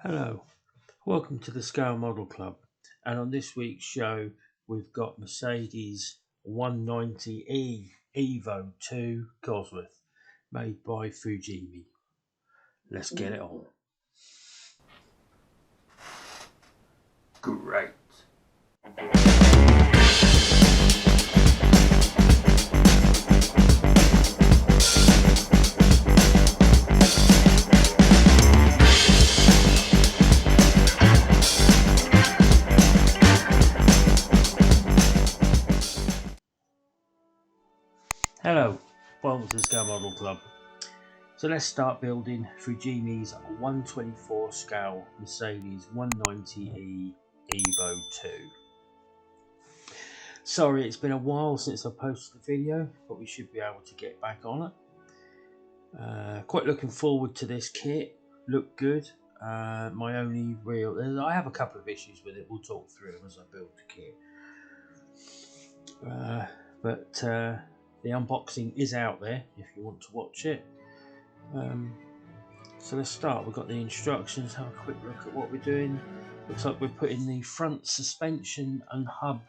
Hello, welcome to the Scale Model Club, and on this week's show we've got Mercedes 190e EVO2 Cosworth, made by Fujimi. Let's get it on. Great. Hello, welcome to the Scale Model Club. So let's start building Fujimi's 124 scale Mercedes 190e EVO2. Sorry, it's been a while since I posted the video, but we should be able to get back on it. Quite looking forward to this kit. Looked good. My only real, I have a couple of issues with it. We'll talk through them as I build the kit. But the unboxing is out there if you want to watch it. So let's start. We've got the instructions. Have a quick look at what we're doing. Looks like we're putting the front suspension and hub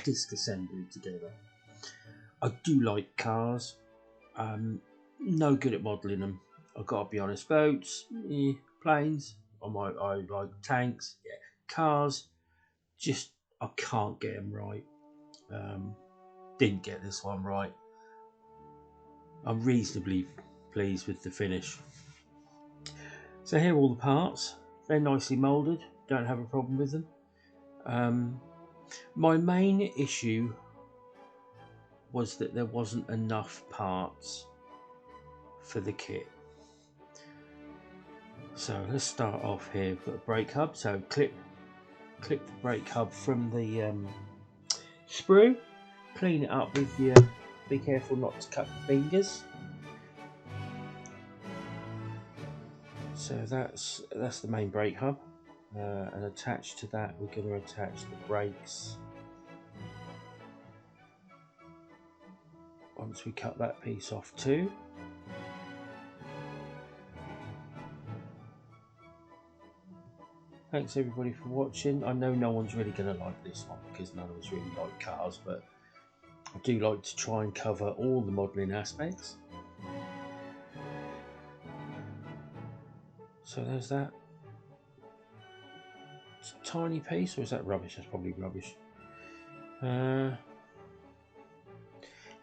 disc assembly together. I do like cars. No good at modelling them. I've got to be honest. Boats, planes. I like tanks. Yeah. Cars, just I can't get them right. Didn't get this one right. I'm reasonably pleased with the finish. So here are all the parts. They're nicely moulded. Don't have a problem with them. My main issue was that there wasn't enough parts for the kit. So let's start off here. We've got a brake hub. So clip the brake hub from the sprue. Clean it up with your. Be careful not to cut your fingers. So that's the main brake hub, and attached to that we're going to attach the brakes. Once we cut that piece off too. Thanks everybody for watching. I know no one's really going to like this one because none of us really like cars, but I do like to try and cover all the modelling aspects. So there's that. It's a tiny piece, or is that rubbish? That's probably rubbish. So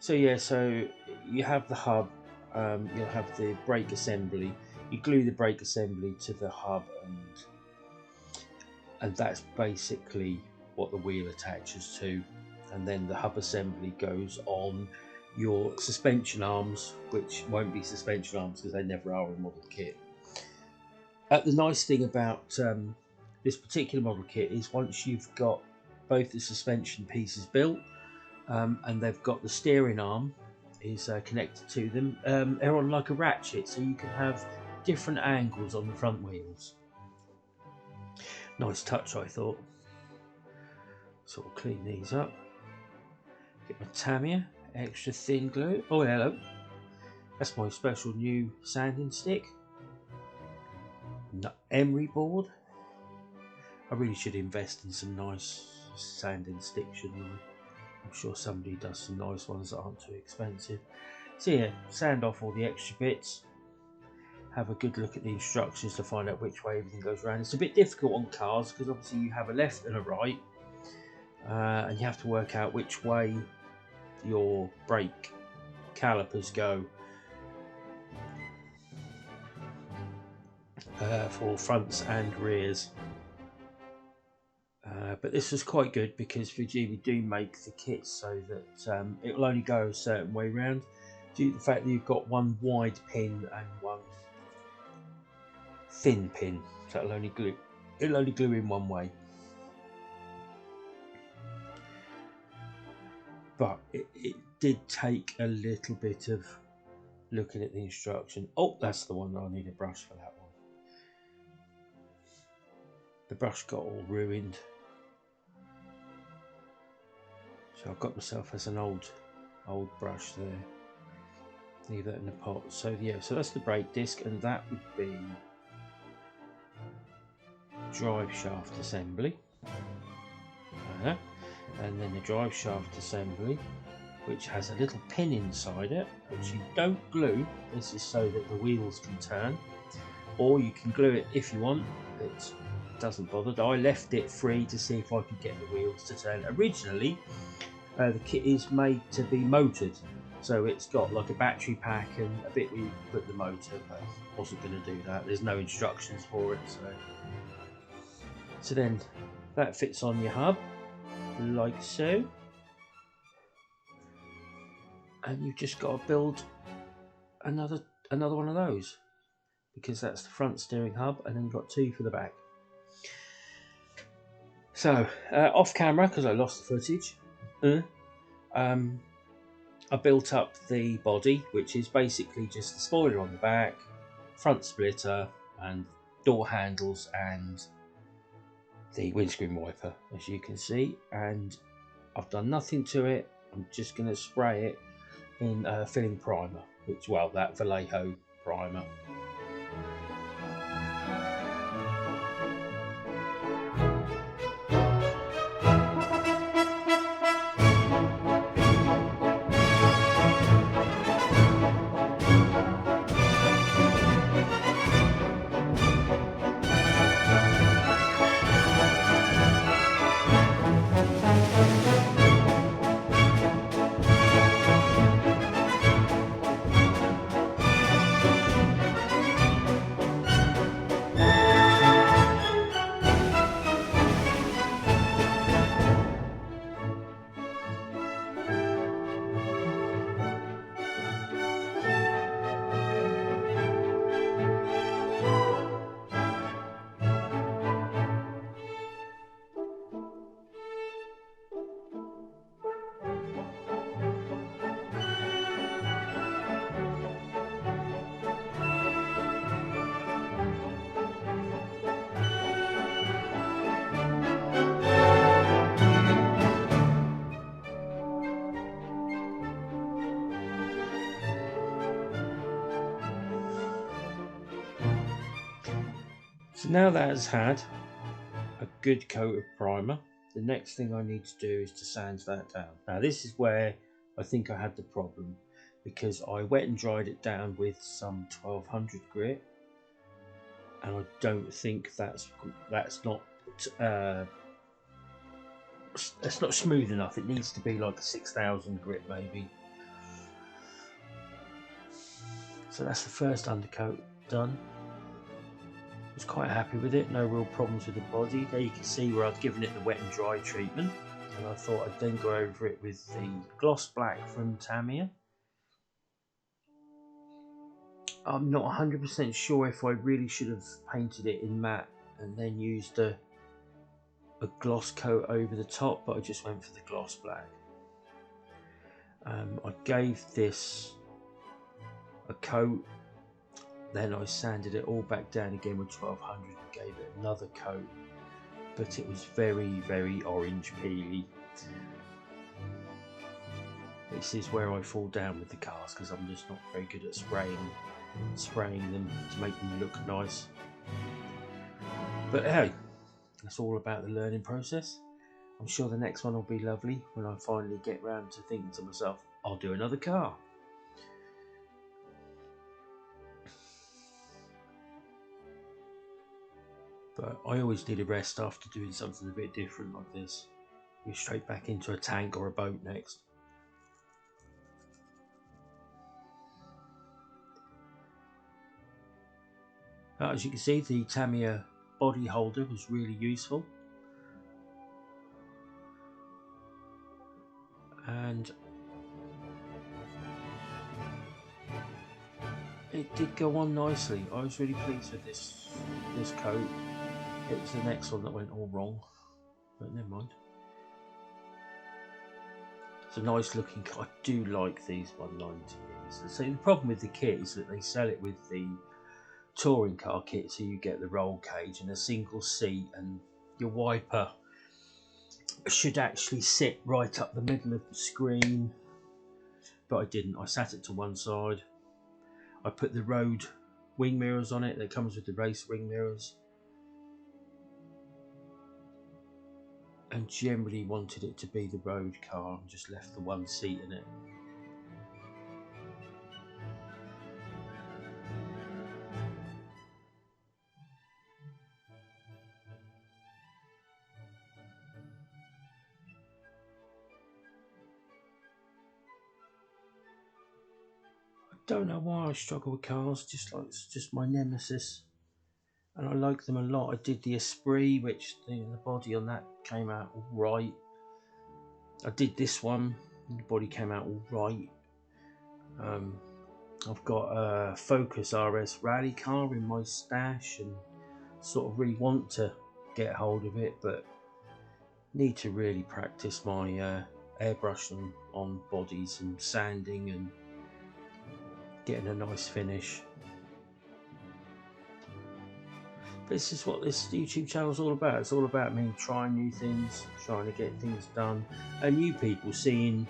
yeah, so you have the hub, you'll have the brake assembly. You glue the brake assembly to the hub, and that's basically what the wheel attaches to. And then the hub assembly goes on your suspension arms, which won't be suspension arms because they never are in model kit. The nice thing about this particular model kit is once you've got both the suspension pieces built, and they've got the steering arm is connected to them, they're on like a ratchet, so you can have different angles on the front wheels. Nice touch, I thought. So we'll clean these up. Get my Tamiya extra thin glue. Oh hello, that's my special new sanding stick. Emery board. I really should invest in some nice sanding sticks, shouldn't I? I'm sure somebody does some nice ones that aren't too expensive. So yeah, sand off all the extra bits. Have a good look at the instructions to find out which way everything goes around. It's a bit difficult on cars because obviously you have a left and a right, and you have to work out which way your brake calipers go for fronts and rears. But this was quite good because Fujimi do make the kits so that it will only go a certain way round, due to the fact that you've got one wide pin and one thin pin, so it'll only glue in one way. But it did take a little bit of looking at the instruction. Oh, that's the one. I need a brush for that one. The brush got all ruined, so I've got myself as an old brush there. Leave that in the pot. So yeah, so that's the brake disc, and that would be drive shaft assembly, and then the drive shaft assembly, which has a little pin inside it, which you don't glue. This is so that the wheels can turn, or you can glue it if you want. It doesn't bother. I left it free to see if I could get the wheels to turn. Originally, the kit is made to be motored, so it's got like a battery pack and a bit where you put the motor, but I wasn't going to do that. There's no instructions for it, so then that fits on your hub like so, and you've just got to build another one of those, because that's the front steering hub, and then you've got two for the back. So off camera, because I lost the footage, I built up the body, which is basically just the spoiler on the back, front splitter, and door handles, and the windscreen wiper, as you can see. And I've done nothing to it. I'm just going to spray it in filling primer, which, well, that Vallejo primer. So now that has had a good coat of primer, the next thing I need to do is to sand that down. Now this is where I think I had the problem, because I wet and dried it down with some 1200 grit, and I don't think that's not smooth enough. It needs to be like a 6000 grit maybe. So that's the first undercoat done. I was quite happy with it, no real problems with the body. There you can see where I'd given it the wet and dry treatment, and I thought I'd then go over it with the gloss black from Tamiya. I'm not 100% sure if I really should have painted it in matte and then used a gloss coat over the top, but I just went for the gloss black. I gave this a coat, then I sanded it all back down again with 1200 and gave it another coat, but it was very, very orange peely. This is where I fall down with the cars, because I'm just not very good at spraying them to make them look nice. But hey, it's all about the learning process. I'm sure the next one will be lovely when I finally get round to thinking to myself, I'll do another car. But I always need a rest after doing something a bit different like this. Go straight back into a tank or a boat next. As you can see, the Tamiya body holder was really useful. And it did go on nicely. I was really pleased with this coat. It was the next one that went all wrong, but never mind. It's a nice looking car. I do like these 190s. So the problem with the kit is that they sell it with the touring car kit, so you get the roll cage and a single seat, and your wiper should actually sit right up the middle of the screen, but I didn't. I sat it to one side. I put the road wing mirrors on it that comes with the race wing mirrors, and generally wanted it to be the road car and just left the one seat in it. I don't know why I struggle with cars, just like it's just my nemesis, and I like them a lot. I did the Esprit, which the body on that came out all right. I did this one, and the body came out all right. I've got a Focus RS rally car in my stash and sort of really want to get hold of it, but need to really practice my airbrushing on bodies and sanding and getting a nice finish. This is what this YouTube channel is all about. It's all about me trying new things, trying to get things done, and new people seeing,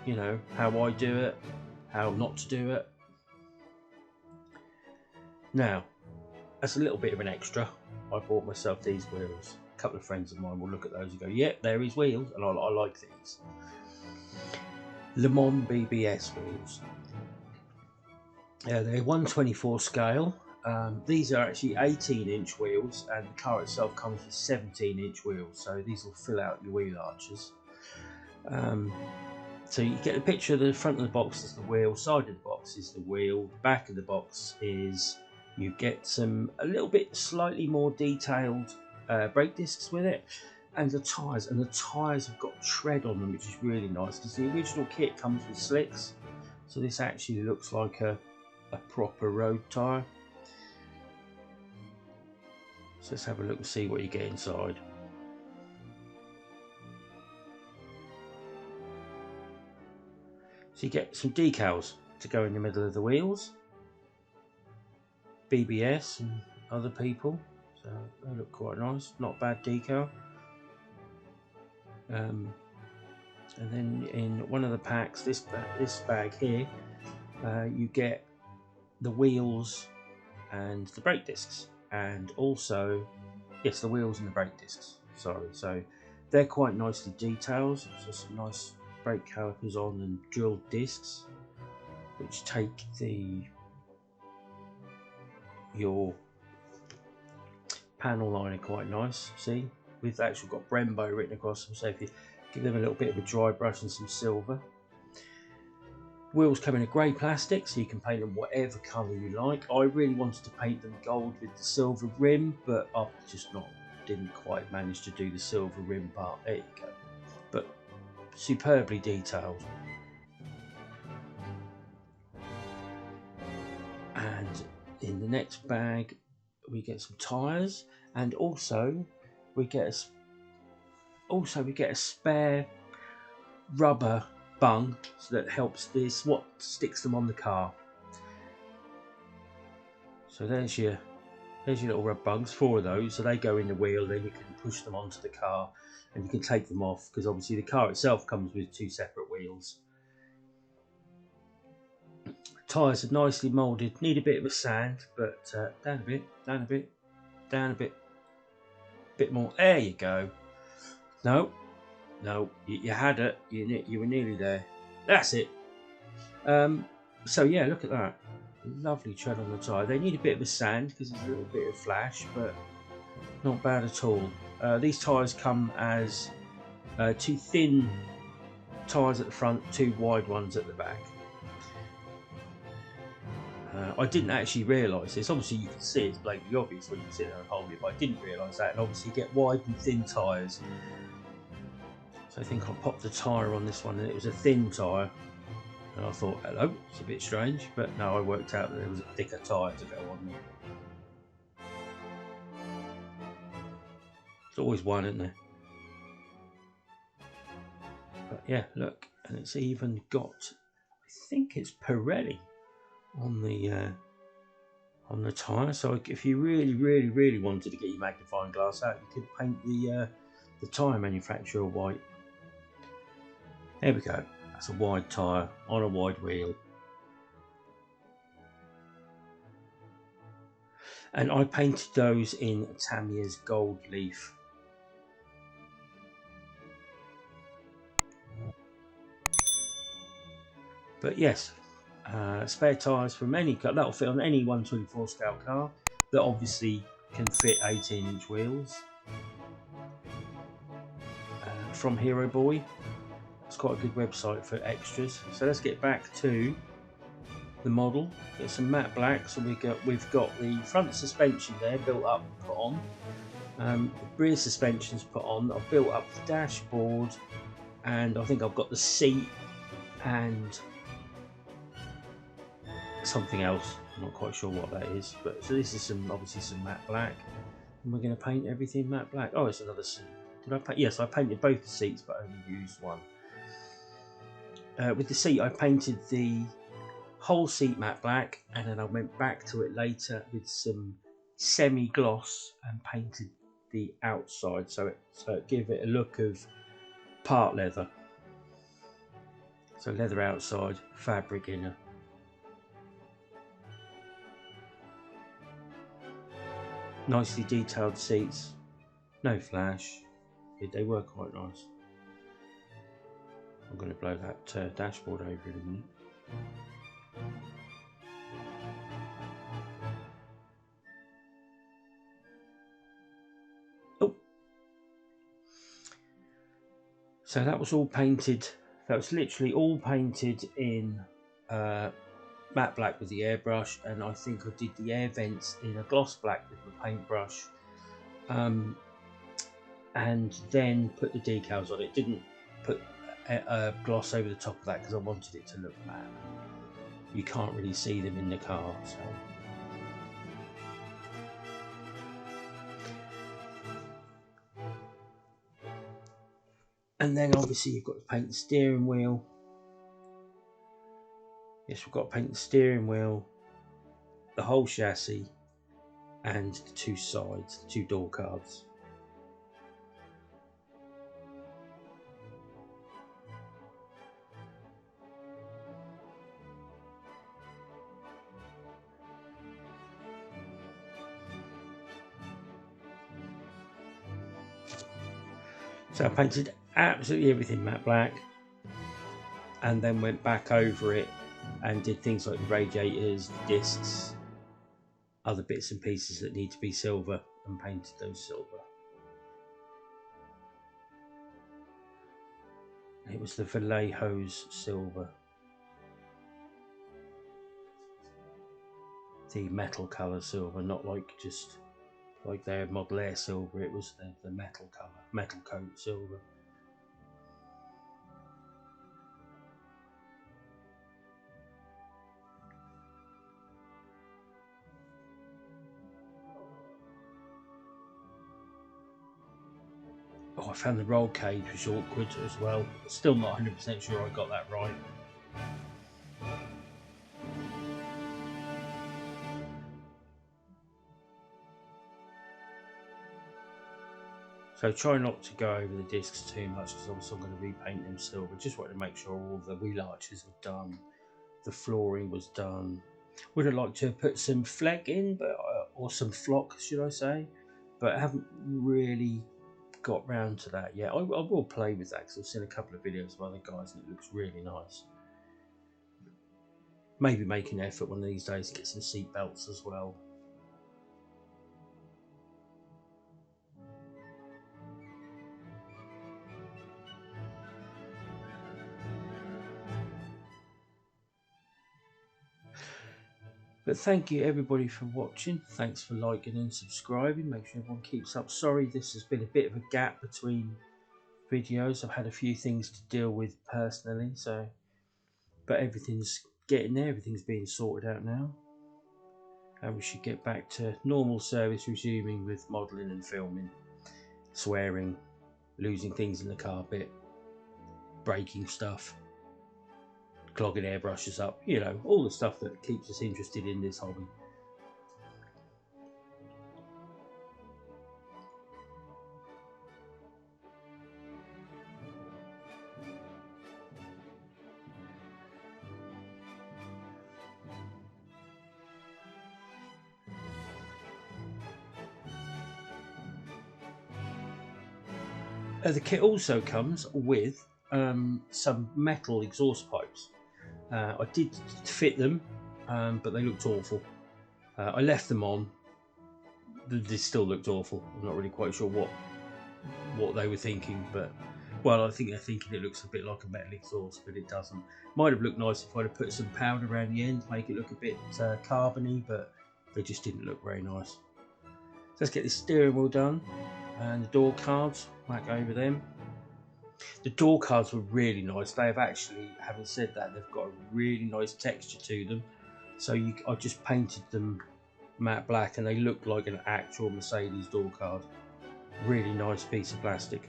you know, how I do it, how not to do it. Now, as a little bit of an extra, I bought myself these wheels. A couple of friends of mine will look at those and go, "Yep, there is wheels," and I like these. Le Mans BBS wheels. Yeah, they're 1/24 scale. These are actually 18-inch wheels, and the car itself comes with 17-inch wheels, so these will fill out your wheel arches. So you get a picture of the front of the box is the wheel, side of the box is the wheel, the back of the box is, you get a little bit slightly more detailed brake discs with it, and the tyres have got tread on them, which is really nice because the original kit comes with slicks, so this actually looks like a proper road tyre. So let's have a look and see what you get inside. So you get some decals to go in the middle of the wheels, BBS and other people, so they look quite nice, not bad decal. And then in one of the packs, this bag here, you get the wheels and the brake discs, and also, yes, the wheels and the brake discs, sorry. So they're quite nicely detailed, so some nice brake calipers on and drilled discs, which take your panel liner quite nice. See, we've actually got Brembo written across them, so if you give them a little bit of a dry brush and some silver. Wheels come in a grey plastic, so you can paint them whatever colour you like. I really wanted to paint them gold with the silver rim, but I've just didn't quite manage to do the silver rim part. There you go. But superbly detailed. And in the next bag we get some tyres, and also we get a spare rubber bung, so that helps what sticks them on the car. So there's your little rubber bungs, 4 of those, so they go in the wheel, then you can push them onto the car and you can take them off, because obviously the car itself comes with 2 separate wheels. Tyres are nicely moulded, need a bit of a sand, but down a bit more. There you go. No, you had it. You were nearly there. That's it. So yeah, look at that. Lovely tread on the tyre. They need a bit of a sand because there's a little bit of flash, but not bad at all. These tyres come as 2 thin tyres at the front, 2 wide ones at the back. I didn't actually realise this. Obviously you can see it's blatantly obvious when you sit there and hold it, but I didn't realise that. And obviously you get wide and thin tyres. So I think I popped the tyre on this one and it was a thin tyre. And I thought, hello, it's a bit strange. But no, I worked out that there was a thicker tyre to go on there. There's always one, isn't there? But yeah, look, and it's even got, I think it's Pirelli on the tyre. So if you really wanted to get your magnifying glass out, you could paint the tyre manufacturer white. There we go. That's a wide tyre on a wide wheel. And I painted those in Tamiya's gold leaf. But yes, spare tyres from any car, that'll fit on any 124 scale car that obviously can fit 18-inch wheels. From Hero Boy, it's quite a good website for extras. So let's get back to the model. Get some matte black. So we've got the front suspension there built up and put on. The rear suspension's put on. I've built up the dashboard, and I think I've got the seat and something else. I'm not quite sure what that is, but so this is obviously some matte black, and we're going to paint everything matte black. Oh, it's another seat. Did I paint? Yes, I painted both the seats, but only used one. With the seat, I painted the whole seat matte black, and then I went back to it later with some semi-gloss and painted the outside, so it gave it a look of part leather. So leather outside, fabric inner. Nicely detailed seats, no flash. They were quite nice. I'm going to blow that dashboard over in a minute. Oh, so that was all painted. That was literally all painted in matte black with the airbrush, and I think I did the air vents in a gloss black with the paintbrush, and then put the decals on it. Didn't put a gloss over the top of that because I wanted it to look matte. You can't really see them in the car, so. And then obviously you've got to paint the steering wheel. Yes, we've got to paint the steering wheel, the whole chassis, and the two sides, the two door cards. So I painted absolutely everything matte black, and then went back over it and did things like the radiators, the discs, other bits and pieces that need to be silver, and painted those silver. It was the Vallejo's silver, the metal colour silver, not like just like their Model Air silver. It was the metal colour, metal coat silver. Oh, I found the roll cage was awkward as well. Still not 100% sure I got that right. So try not to go over the discs too much, because I'm still going to repaint them silver. Just wanted to make sure all the wheel arches were done, the flooring was done. Would have liked to have put some fleck in, but or some flock, should I say, but I haven't really got round to that yet. I will play with that because I've seen a couple of videos of other guys and it looks really nice. Maybe make an effort one of these days to get some seat belts as well. But thank you everybody for watching. Thanks for liking and subscribing. Make sure everyone keeps up. Sorry this has been a bit of a gap between videos. I've had a few things to deal with personally, but everything's getting there. Everything's being sorted out now, and we should get back to normal service resuming with modelling and filming, swearing, losing things in the carpet, breaking stuff, clogging airbrushes up, you know, all the stuff that keeps us interested in this hobby. The kit also comes with some metal exhaust pipes. I did fit them, but they looked awful. I left them on. They still looked awful. I'm not really quite sure what they were thinking, but well, I think they're thinking it looks a bit like a metal exhaust, but it doesn't. Might have looked nice if I'd have put some powder around the end, make it look a bit carbony, but they just didn't look very nice. So let's get this steering wheel done, and the door cards, back over them. The door cards were really nice. They have actually, having said that, they've got a really nice texture to them. So I just painted them matte black, and they look like an actual Mercedes door card. Really nice piece of plastic.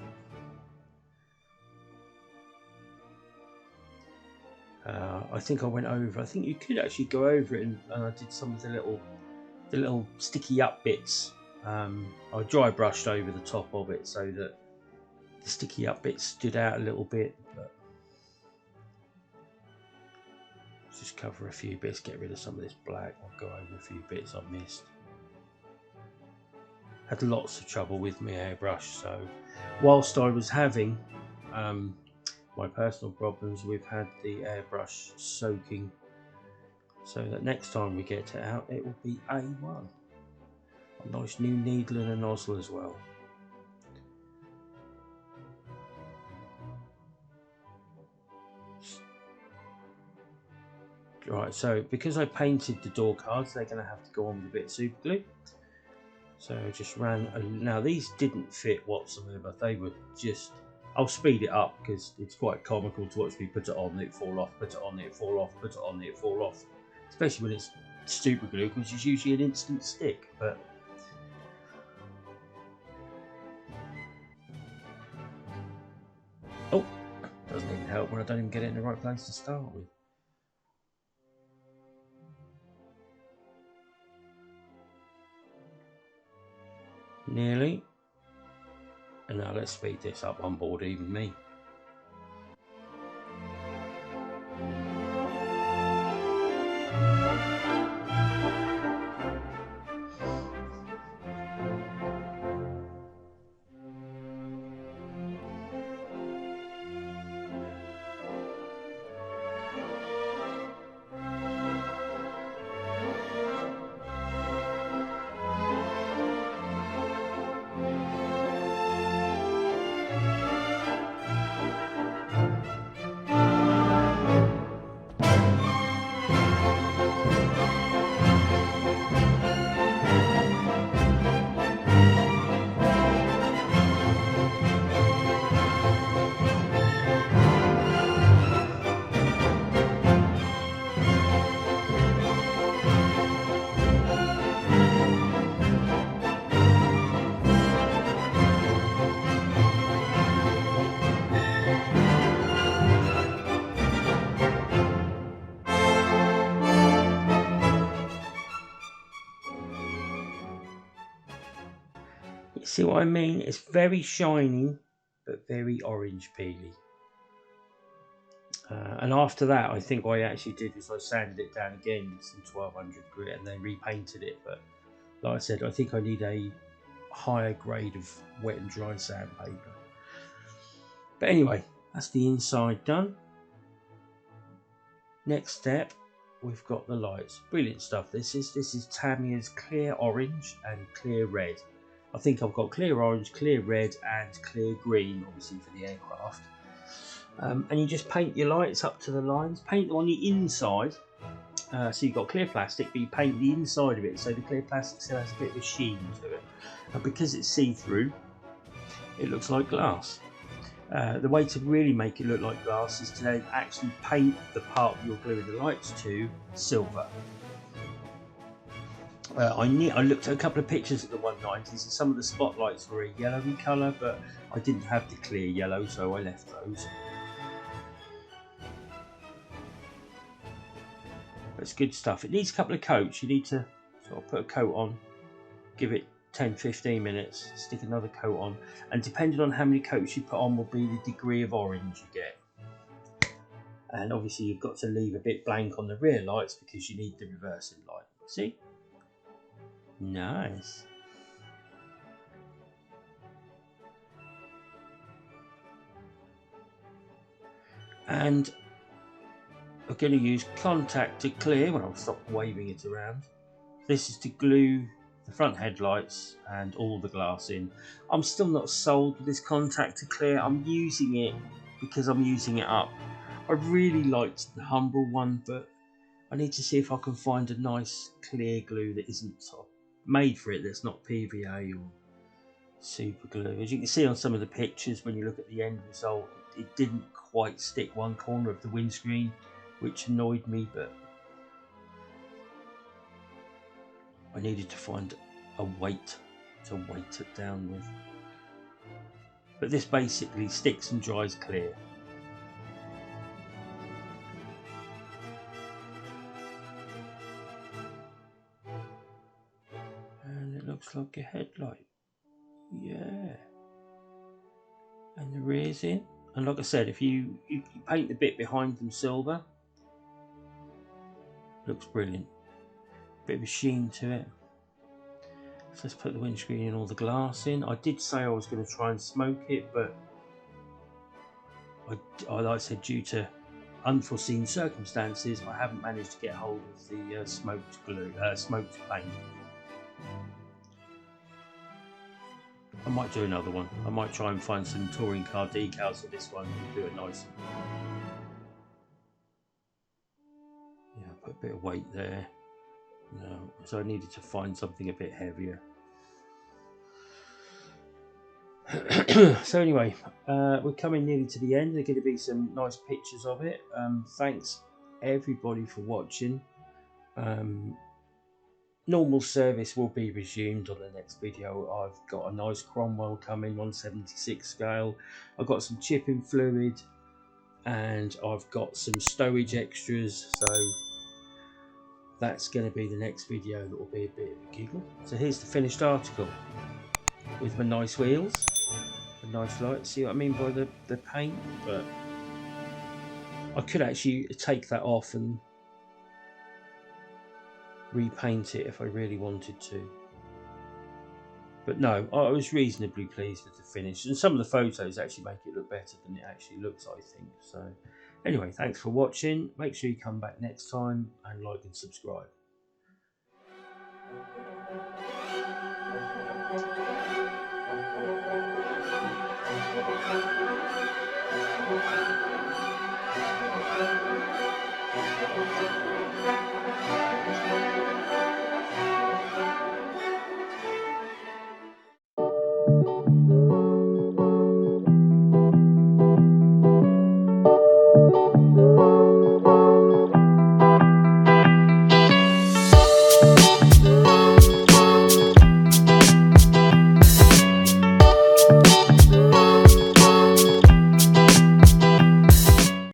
I think I went over. I think you could actually go over it, and I did some of the little sticky up bits. I dry brushed over the top of it so that the sticky up bits stood out a little bit. But let's just cover a few bits, get rid of some of this black. I'll go over a few bits I've missed. Had lots of trouble with my airbrush, so whilst I was having my personal problems, we've had the airbrush soaking, so that next time we get it out, it will be A1. A nice new needle and a nozzle as well. Right, so because I painted the door cards, they're going to have to go on with a bit of super glue. So I just ran, now these didn't fit whatsoever, they were just, I'll speed it up because it's quite comical to watch me put it on, it fall off, put it on, it fall off, put it on, it fall off. Especially when it's super glue, which is usually an instant stick, but oh, doesn't even help when I don't even get it in the right place to start with. Nearly. And now let's speed this up on board, even me. You see what I mean? It's very shiny, but very orange peely. And after that, I think what I actually did was I sanded it down again with some 1200 grit and then repainted it. But like I said, I think I need a higher grade of wet and dry sandpaper. But anyway, that's the inside done. Next step, we've got the lights. Brilliant stuff. This is Tamiya's clear orange and clear red. I think I've got clear orange, clear red and clear green, obviously for the aircraft. And you just paint your lights up to the lines. Paint them on the inside. So you've got clear plastic, but you paint the inside of it so the clear plastic still has a bit of a sheen to it. And because it's see-through, it looks like glass. The way to really make it look like glass is to then actually paint the part you're gluing the lights to silver. I looked at a couple of pictures of the 190s and some of the spotlights were a yellowy colour, but I didn't have the clear yellow, so I left those. But it's good stuff. It needs a couple of coats. You need to sort of put a coat on, give it 10-15 minutes, stick another coat on, and depending on how many coats you put on will be the degree of orange you get. And obviously you've got to leave a bit blank on the rear lights because you need the reversing light. See? Nice. And of going to use contact to clear when I'll stop waving it around. This is to glue the front headlights and all the glass in. I'm still not sold with this contact to clear. I'm using it because I'm using it up. I really liked the Humble one, but I need to see if I can find a nice clear glue that isn't sort of made for it, that's not PVA or super glue. As you can see on some of the pictures, when you look at the end result, it didn't quite stick one corner of the windscreen, which annoyed me, but I needed to find a weight to weight it down with. But this basically sticks and dries clear. And it looks like a headlight. Yeah. And the rear's in. And like I said, if you paint the bit behind them silver, looks brilliant. Bit of a sheen to it. So let's put the windscreen and all the glass in. I did say I was going to try and smoke it, but like I said, due to unforeseen circumstances, I haven't managed to get hold of the smoked paint. I might do another one. I might try and find some touring car decals for this one and do it nice. Yeah, put a bit of weight there. No, so I needed to find something a bit heavier. So anyway, we're coming nearly to the end. There are going to be some nice pictures of it. Thanks everybody for watching. Normal service will be resumed on the next video. I've got a nice Cromwell coming, 176 scale. I've got some chipping fluid, and I've got some stowage extras. So that's going to be the next video. That will be a bit of a giggle. So here's the finished article with my nice wheels, a nice light. See what I mean by the paint? But I could actually take that off and repaint it if I really wanted to. But no, I was reasonably pleased with the finish, and some of the photos actually make it look better than it actually looks, I think. So anyway, thanks for watching. Make sure you come back next time and like and subscribe.